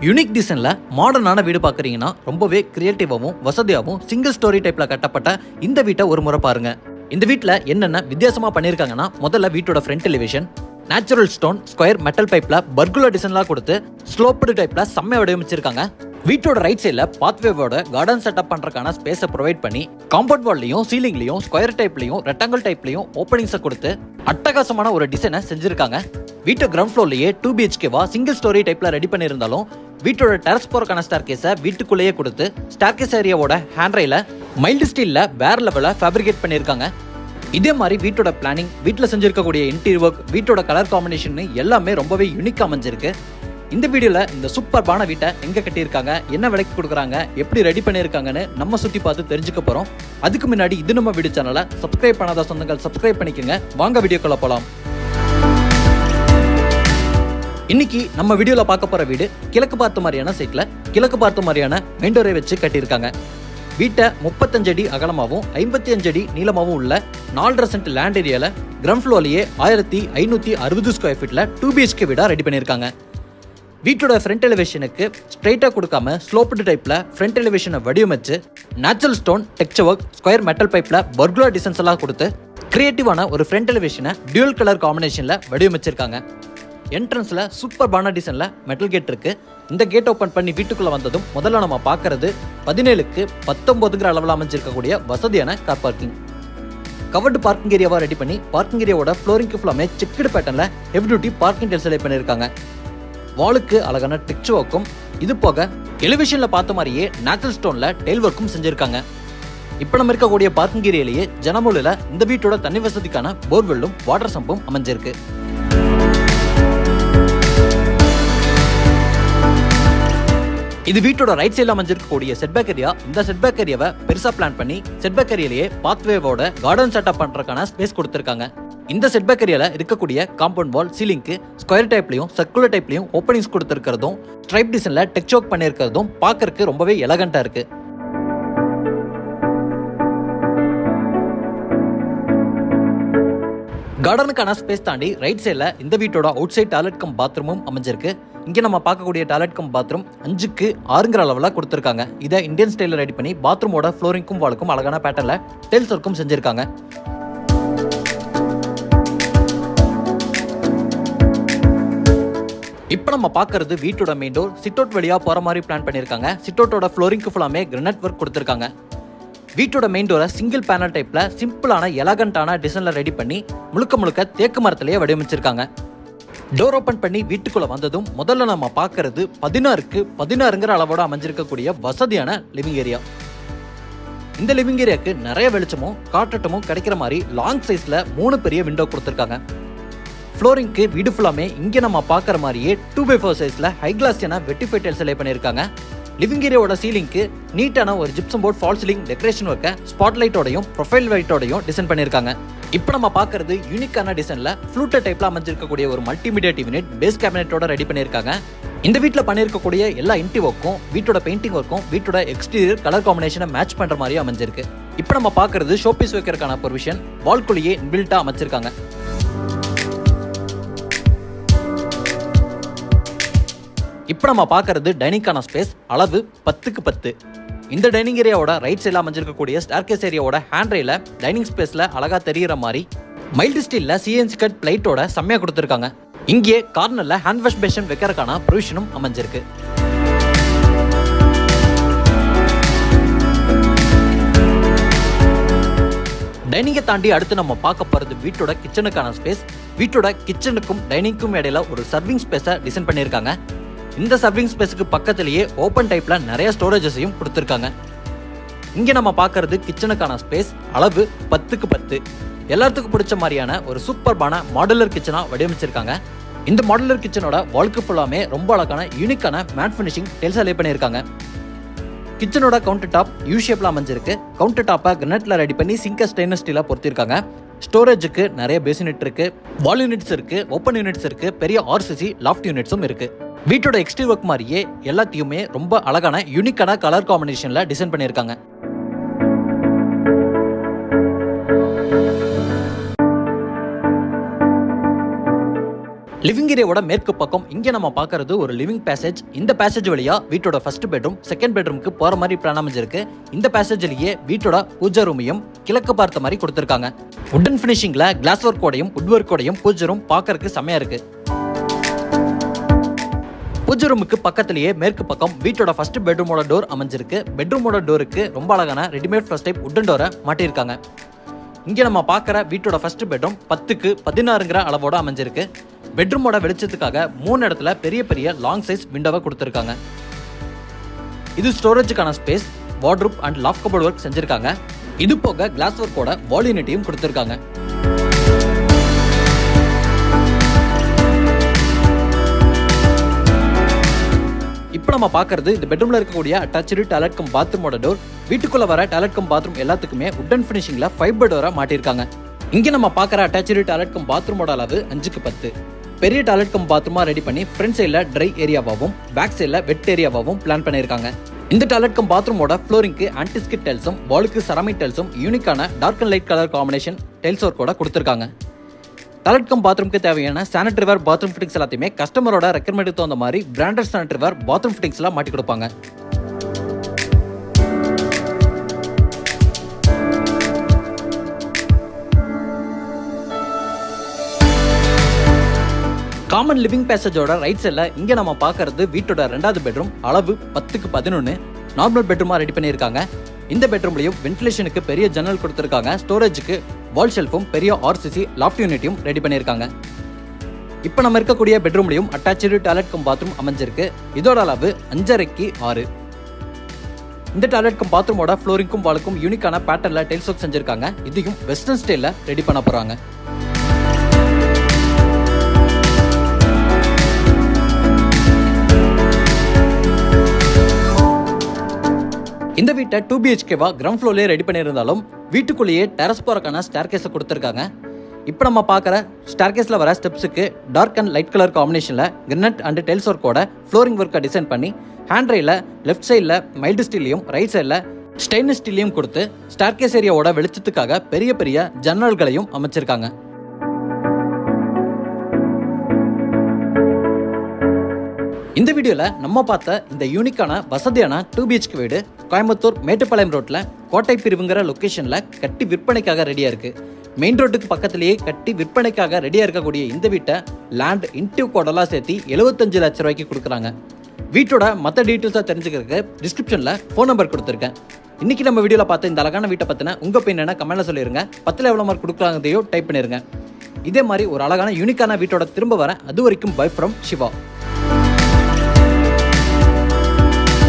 Unique டிசைன்ல மாடர்னான வீடு பார்க்குறீங்கன்னா ரொம்பவே கிரியேட்டிவாகவும் வசதியாகவும் சிங்கிள் ஸ்டோரி டைப்ல கட்டப்பட்ட இந்த வீட்டை ஒரு முறை பாருங்க. இந்த வீட்டில் என்னென்ன வித்தியாசமா பண்ணியிருக்காங்கன்னா, முதல்ல வீட்டோட front elevation natural stone square metal பைப்ல பர்குலர் டிசைன்லாம் கொடுத்து ஸ்லோப்டு டைப்ல செம்ம வடிவமைச்சிருக்காங்க. வீட்டோட ரைட் சைடில் பாத்வேவோட கார்டன் செட்டப் பண்றதுக்கான ஸ்பேஸை ப்ரொவைட் பண்ணி காம்பவுண்ட் வால்லையும் சீலிங்லையும் ஸ்கொயர் டைப்லையும் ரெக்டாங்கிள் டைப்லையும் ஓப்பனிங்ஸை கொடுத்து அட்டகாசமான ஒரு டிசைனை செஞ்சிருக்காங்க. வீட்டு கிரவுண்ட் ஃப்ளோர்லயே 2 BHKவா சிங்கிள் ஸ்டோரி டைப்ல ரெடி பண்ணியிருந்தாலும் வீட்டோட டெரஸ் போறக்கான ஸ்டார்கேஸை வீட்டுக்குள்ளேயே கொடுத்து ஸ்டார்கேஸ் ஏரியாவோட ஹேண்ட்ரைல மைல்டு ஸ்டீல்ல வேற லெவல ஃபேப்ரிகேட் பண்ணியிருக்காங்க. இதே மாதிரி வீட்டோட பிளானிங், வீட்டில் செஞ்சிருக்கக்கூடிய இன்டீரியர் ஒர்க், வீட்டோட கலர் காம்பினேஷன் எல்லாமே ரொம்பவே யூனிக்கா அமைஞ்சிருக்கு. இந்த வீடியோல இந்த சூப்பர்பான வீட்டை எங்க கட்டியிருக்காங்க, என்ன விலைக்கு கொடுக்குறாங்க, எப்படி ரெடி பண்ணியிருக்காங்கன்னு நம்ம சுத்தி பார்த்து தெரிஞ்சுக்க போறோம். அதுக்கு முன்னாடி இது நம்ம வீடியோ சேனலை சப்ஸ்கிரைப் பண்ணாத சொந்தங்கள் சப்ஸ்கிரைப் பண்ணிக்கோங்க. வாங்க வீடியோக்குள்ள போலாம். இன்னைக்கு நம்ம வீடியோல பார்க்க போற வீடு கிழக்கு பார்த்த மாதிரியான சைட்ல கிழக்கு பார்த்த மாதிரியான மெயின் டோரை வச்சு கட்டியிருக்காங்க. வீட்டை 35 அடி அகலமாகவும் 55 அடி நீளமாகவும் உள்ள 4.5 சென்ட் லேண்ட் ஏரியால கிரவுண்ட் ஃப்ளோர்லயே 1560 ஸ்கொயர் ஃபீட்ல 2 BHK வீடா ரெடி பண்ணியிருக்காங்க. வீட்டோட ஃப்ரண்ட் எலிவேஷனுக்கு ஸ்ட்ரைட்டா கொடுக்காம ஸ்லோப்டு டைப்ல ஃப்ரண்ட் எலிவேஷனை வடிவமைச்சு natural stone texture work square metal பைப்ல பர்குலர் டிசைன்ஸ் எல்லாம் கொடுத்து கிரியேட்டிவான ஒரு ஃப்ரண்ட் எலிவேஷனை டியூல் கலர் காம்பினேஷன்ல வடிவமைச்சிருக்காங்க. என்ட்ரன்ஸ்ல சூப்பர்பான டிசைன்ல மெட்டல் கேட் இருக்கு. இந்த கேட் ஓபன் பண்ணி வீட்டுக்குள்ள வந்ததும் முதல்ல நம்ம பார்க்கறது 17க்கு 19ங்கிற அளவில் அமைஞ்சிருக்கக்கூடிய வசதியான கார் பார்க்கிங். கவர்டு பார்க்கிங் ஏரியாவா ரெடி பண்ணி பார்க்கிங் ஏரியாவோட ஃப்ளோரிங்க்கு ஃபுல்லாமே செக்குடு பேட்டர்ன்ல heavy duty parking tiles lay பண்ணியிருக்காங்க. வாலுக்கு அழகான டெக்ஸ்சர் ஒர்க்கும், இது போக எலிவேஷன்ல பார்த்த மாதிரியே நேச்சுரல் ஸ்டோன்ல டைல் ஒர்க்கும் செஞ்சிருக்காங்க. இப்போ நம்ம இருக்கக்கூடிய பார்க்கிங் ஏரியாலேயே ஜனமூலில இந்த வீட்டோட தண்ணி வசதிக்கான போர்வெல்லும் வாட்டர் சம்பும் அமைஞ்சிருக்கு. இது வீட்டோட ரைட் சைடில் அமைஞ்சிருக்கக்கூடிய செட்பேக் ஏரியா. இந்த செட்பேக் ஏரியாவை பெருசா பிளான் பண்ணி செட்பேக் ஏரியாலேயே பாத்வேவோட கார்டன் செட்டப் பண்றதுக்கான ஸ்பேஸ் கொடுத்திருக்காங்க. இந்த செட்பேக் ஏரியால இருக்கக்கூடிய காம்பவுண்ட் வால் சீலிங்க்கு ஸ்கொயர் டைப்லையும் சர்க்குலர் டைப்லையும் ஓப்பனிங்ஸ் கொடுத்திருக்கிறதும் ஸ்ட்ரைப் டிசைன்ல டெக்ஸ்சர் ஒர்க் பண்ணியிருக்கிறதும் பார்க்கறதுக்கு ரொம்பவே எலகண்டா இருக்கு. கார்டனுக்கான ஸ்பேஸ் தாண்டி ரைட் சைடில் இந்த வீட்டோட அவுட் சைட் டாய்லெட் கம் பாத்ரூமும் அமைஞ்சிருக்கு. இங்கே நம்ம பார்க்கக்கூடிய டாய்லெட் கம் பாத்ரூம் 5க்கு 6ங்கிற அளவில் கொடுத்துருக்காங்க. இதை இந்தியன் ஸ்டைலில் ரெடி பண்ணி பாத்ரூமோட ஃப்ளோரிங்க்கும் வாலுக்கும் அழகான பேட்டர்ல டைல்ஸ் ஒர்க்கும் செஞ்சிருக்காங்க. இப்போ நம்ம பார்க்கறது வீட்டோட மெயின் டோர். சிட் அவுட் வழியா போற மாதிரி பிளான் பண்ணியிருக்காங்க. சிட் அவுட்டோட ஃப்ளோரிங்க்கு ஃபுல்லாமே கிரானைட் ஒர்க் கொடுத்துருக்காங்க. வீட்டோட மெயின் டோரை சிங்கிள் பேனல் டைப்ல சிம்பிளான எலகண்டான டிசைன்ல ரெடி பண்ணி முழுக்க தேக்கு மரத்திலேயே வடிவமைச்சிருக்காங்க. டோர் ஓபன் பண்ணி வீட்டுக்குள்ள வந்ததும் முதல்ல நம்ம பார்க்கறது 16க்கு 16ங்கிற அளவோட அமைஞ்சிருக்கக்கூடிய வசதியான லிவிங் ஏரியா. இந்த லிவிங் ஏரியாவுக்கு நிறைய வெளிச்சமும் காற்றோட்டமும் கிடைக்கிற மாதிரி லாங் சைஸ்ல 3 பெரிய விண்டோ கொடுத்துருக்காங்க. ஃப்ளோரிங்க்கு வீடு ஃபுல்லாமே இங்கே நம்ம பார்க்குற மாதிரியே 2x4 சைஸ்ல ஹை கிளாஸியான வெட்டிஃபை டைல்ஸ் லே பண்ணியிருக்காங்க. லிவிங் ஏரியாவோட சீலிங்க்கு நீட்டான ஒரு gypsum board false ceiling decoration ஒர்க்கை ஸ்பாட் லைட்டோடையும் ப்ரொஃபைல் லைட்டோடையும் டிசைன் பண்ணியிருக்காங்க. இப்போ நம்ம பார்க்கறது யூனிக்கான டிசைன்ல ஃப்ளூட்டர் டைப்ல அமைஞ்சிருக்கக்கூடிய ஒரு மல்டிமீடியா டிவி யூனிட் பேஸ் கேபினெட்டோட ரெடி பண்ணியிருக்காங்க. இந்த வீட்டில் பண்ணியிருக்கக்கூடிய எல்லா இன்டி ஒர்க்கும் வீட்டோட பெயிண்டிங் ஒர்க்கும் வீட்டோட எக்ஸ்டீரியர் கலர் காம்பினேஷனை மேட்ச் பண்ற மாதிரி அமைஞ்சிருக்கு. இப்போ நம்ம பார்க்கறது ஷோபீஸ் வைக்கிறதுக்கான ப்ரொவிஷன் வால்குள்ளேயே இன்பில்ட்டா அமைச்சிருக்காங்க. இப்போ நம்ம பார்க்கறது டைனிங்கான ஸ்பேஸ் அளவு 10க்கு 10. இந்த டைனிங் ஏரியாவோட ரைட் சைடில் அமைஞ்சிருக்கக்கூடிய ஸ்டார்கேஸ் ஏரியாவோட ஹேண்ட்ரைல டைனிங் ஸ்பேஸ்ல அழகா தெரிகிற மாதிரி மைல்டு ஸ்டீல்ல CNC கட் பிளைட்டோட செம்மையா கொடுத்துருக்காங்க. இங்கே கார்னர்ல ஹேண்ட் வாஷ் பேஷன் வைக்கிறதுக்கான ப்ரொவிஷனும் அமைஞ்சிருக்கு. டைனிங்கை தாண்டி அடுத்து நம்ம பார்க்க போறது வீட்டோட கிச்சனுக்கான ஸ்பேஸ். வீட்டோட கிச்சனுக்கும் டைனிங்க்கும் இடையில ஒரு சர்விங் ஸ்பேஸை டிசைன் பண்ணியிருக்காங்க. இந்த சர்விங் ஸ்பேஸுக்கு பக்கத்திலேயே ஓப்பன் டைப்ல நிறைய ஸ்டோரேஜஸையும் கொடுத்துருக்காங்க. இங்கே நம்ம பார்க்கறது கிச்சனுக்கான ஸ்பேஸ் அளவு 10க்கு 10. எல்லாத்துக்கும் பிடிச்ச மாதிரியான ஒரு சூப்பர்பான மாடுலர் கிச்சனா வடிவமைச்சிருக்காங்க. இந்த மாடுலர் கிச்சனோட வால்க்கு ஃபுல்லாமே ரொம்ப அழகான யூனிக்கான மேட் ஃபினிஷிங் டைல்ஸ் லே பண்ணியிருக்காங்க. கிச்சனோட கவுண்டர் டாப் யூ ஷேப்ல அமைஞ்சிருக்கு. கவுண்டர் டாப்பை கிரானைட்ல ரெடி பண்ணி சிங்க ஸ்டெயின்லெஸ் ஸ்டீலா பொறுத்திருக்காங்க. ஸ்டோரேஜுக்கு நிறைய பேஸ் யூனிட் இருக்கு, வால் யூனிட்ஸ் இருக்கு, ஓப்பன் யூனிட்ஸ் இருக்கு, பெரிய RCC லாஃப்ட் யூனிட்ஸும் இருக்கு. வீட்டோட எக்ஸ்டீரியர் ஒர்க் மாதிரியே எல்லாத்தையுமே ரொம்ப அழகான யூனிக்கான கலர் காம்பினேஷன்ல டிசைன் பண்ணியிருக்காங்க. லிவிங் ஏரியாவோட மேற்கு பக்கம் இங்க நம்ம பார்க்கறது ஒரு லிவிங் பேசேஜ். இந்த பேசேஜ் வழியா வீட்டோட ஃபர்ஸ்ட் பெட்ரூம் செகண்ட் பெட்ரூமுக்கு போற மாதிரி பிளான் அமைஞ்சிருக்கு. இந்த பேசேஜ்லயே வீட்டோட பூஜை ரூமையும் கிழக்கு பார்த்த மாதிரி கொடுத்திருக்காங்க. வுடன் ஃபினிஷிங்ல கிளாஸ் ஒர்க்கோடையும் வுட் ஒர்க்கோடையும் பூஜை ரூம் பார்க்கறதுக்கு செமையா இருக்கு. பூஜை ரூமுக்கு பக்கத்திலேயே மேற்கு பக்கம் வீட்டோட ஃபர்ஸ்ட் பெட்ரூமோட டோர் அமைஞ்சிருக்கு. பெட்ரூமோட டோருக்கு ரொம்ப அழகான ரெடிமேட் ஃபர்ஸ்ட் டைப் வுடன் டோரை மாட்டியிருக்காங்க. இங்க நம்ம பார்க்குற வீட்டோட ஃபர்ஸ்ட் பெட்ரூம் 10க்கு 16ங்கிற அளவோட அமைஞ்சிருக்கு. பெட்ரூமோட வெளிச்சத்துக்காக 3 இடத்துல பெரிய பெரிய லாங் சைஸ் விண்டோவை கொடுத்துருக்காங்க. இது ஸ்டோரேஜுக்கான space, wardrobe and loft cupboard work செஞ்சிருக்காங்க. இது போக கிளாஸ் ஒர்க்கோட வால் யூனிட்டையும் கொடுத்துருக்காங்க. இப்போ நம்ம பார்க்கறது இந்த பெட்ரூம்ல இருக்கக்கூடிய அட்டாச்சு டாய்லெட் கம் பாத்ரூமோட டோர். வீட்டுக்குள்ள வர டாய்லெட் கம் பாத்ரூம் எல்லாத்துக்குமே வுடன் ஃபினிஷிங்ல ஃபைபர் டோரா மாட்டியிருக்காங்க. இங்க நம்ம பார்க்குற அட்டாச்சு டாய்லெட் கம் பாத்ரூமோட அளவு 5க்கு 10. பெரிய டாய்லெட் கம் பாத்ரூமா ரெடி பண்ணி ஃப்ரண்ட் சைடில் ட்ரை ஏரியாவாகவும் பேக் சைடில் வெட் ஏரியாவாகவும் பிளான் பண்ணியிருக்காங்க. இந்த டாய்லெட் கம் பாத்ரூமோட ஃப்ளோரிங்க்கு ஆன்டிஸ்கிட் டைல்ஸும் வாலுக்கு செராமிக் டைல்ஸும் யூனிக்கான dark and light colour combination tiles ஒர்க்கோட கொடுத்துருக்காங்க. டாய்லெட் கம் பாத்ரூமுக்கு தேவையான சானிட்டரி வேர் பாத்ரூம் ஃபிட்டிங்ஸ் எல்லாத்தையுமே கஸ்டமரோட ரெக்கமெண்டுக்கு தகுந்த மாதிரி பிராண்டட் சானிட்டரி வேர் பாத்ரூம் ஃபிட்டிங்ஸ்லாம் மாட்டி கொடுப்பாங்க. காமன் லிவிங் பேசேஜோட ரைட் சைடில் இங்கே நம்ம பார்க்கறது வீட்டோட 2வது பெட்ரூம். அளவு 10க்கு 11 நார்மல் பெட்ரூமா ரெடி பண்ணியிருக்காங்க. இந்த பெட்ரூம்லையும் வென்டிலேஷனுக்கு பெரிய ஜன்னல் கொடுத்துருக்காங்க. ஸ்டோரேஜுக்கு வால் ஷெல்ஃபும் பெரிய ஆர்சிசி லாஃப்ட் யூனிட்டையும் ரெடி பண்ணியிருக்காங்க. இப்போ நம்ம இருக்கக்கூடிய பெட்ரூம்லையும் அட்டாச்சு டாய்லெட் கம் பாத்ரூம் அமைஞ்சிருக்கு. இதோட அளவு 5.5க்கு 6. இந்த டாய்லெட் கம் பாத்ரூமோட ஃப்ளோரிங்கும் வாலுக்கும் யூனிக்கான பேட்டர்ல டைல்ஸ் ஒர்க் செஞ்சிருக்காங்க. இதையும் வெஸ்டர்ன் ஸ்டைலில் ரெடி பண்ண போறாங்க. இந்த வீட்டை 2 BHKவா கிரவுண்ட் ஃப்ளோர்லேயே ரெடி பண்ணியிருந்தாலும் வீட்டுக்குள்ளேயே டெரஸ் போறக்கான ஸ்டேர்கேஸை கொடுத்துருக்காங்க. இப்போ நம்ம பார்க்குற ஸ்டேர்கேஸில் வர ஸ்டெப்ஸுக்கு டார்க் அண்ட் லைட் கலர் காம்பினேஷனில் கிரனட் அண்ட் டைல்ஸ் ஒர்க்கோட ஃப்ளோரிங் ஒர்க்கை டிசைன் பண்ணி ஹேண்ட் ரைல லெஃப்ட் சைடில் மைல்டு ஸ்டீலையும் ரைட் சைடில் ஸ்டெயின்லெஸ் ஸ்டீலையும் கொடுத்து ஸ்டேர்கேஸ் ஏரியாவோட வெளிச்சத்துக்காக பெரிய பெரிய ஜன்னல்களையும் அமைச்சிருக்காங்க. இந்த வீடியோல நம்ம பார்த்த இந்த யூனிக்கான வசதியான 2 BHK வீடு கோயம்புத்தூர் மேட்டுப்பாளையம் ரோட்ல கோட்டை பிரிவுங்கிற லொகேஷன்ல கட்டி விற்பனைக்காக ரெடியா இருக்கு. மெயின் ரோட்டுக்கு பக்கத்திலேயே கட்டி விற்பனைக்காக ரெடியா இருக்கக்கூடிய இந்த வீட்டை லேண்ட் இன்டிவ் கோடெல்லாம் சேர்த்து 75 லட்சம் ரூபாய்க்கு கொடுக்குறாங்க. வீட்டோட மற்ற டீட்டெயில்ஸாக தெரிஞ்சுக்கிறதுக்கு டிஸ்கிரிப்ஷன்ல ஃபோன் நம்பர் கொடுத்துருக்கேன். இன்னைக்கு நம்ம வீடியோல பார்த்த இந்த அழகான வீட்டை பத்தின உங்க ஒப்பீனியன் என்ன கமெண்ட்ல சொல்லிருங்க. 10ல் எவ்வளவு மார்க் கொடுக்குறாங்கதையோ டைப் பண்ணிருங்க. இதே மாதிரி ஒரு அழகான யூனிக்கான வீட்டோட திரும்ப வரேன். அது வரைக்கும் பை ஃப்ரம் சிவா.